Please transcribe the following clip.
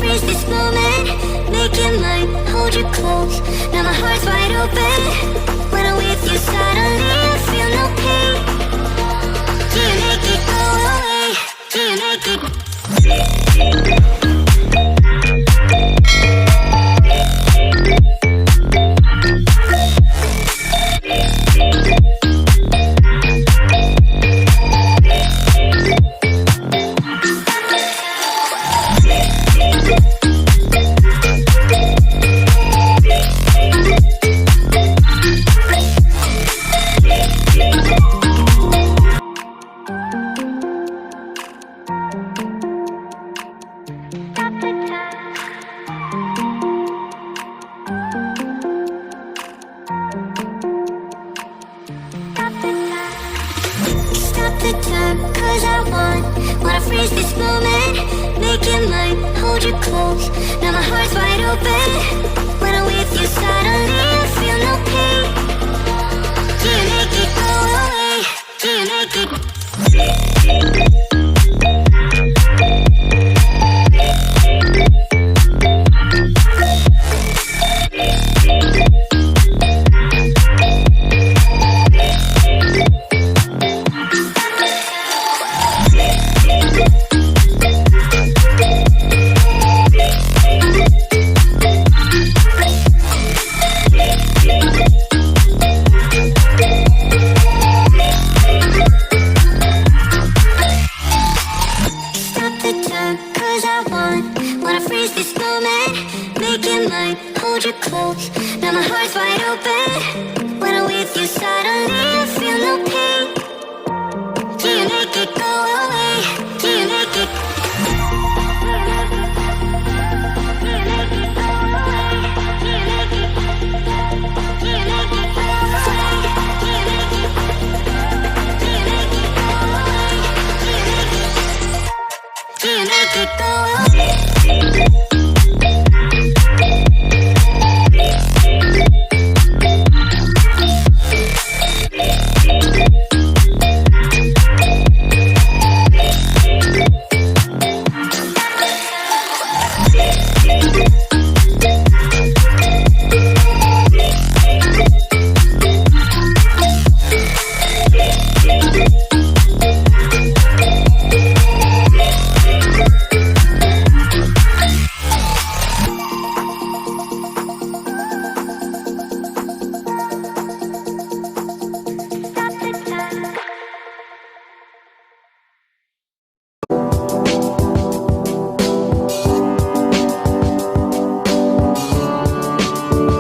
freeze this moment, make it mine, hold you close. Now my heart's wide open. When I'm with you, suddenly I feel no pain. Do you make it go away? Do you make it? Stop the time, cause I wanna freeze this moment, make it mine, hold you close. Now my heart's wide open. When I'm with you, suddenly I feel no pain. Do you make it go away? Do you make it? Cause I wanna freeze this moment, make it mine, hold you close. Now my heart's wide open. When I'm with you, suddenly I feel no pain. Do you make it go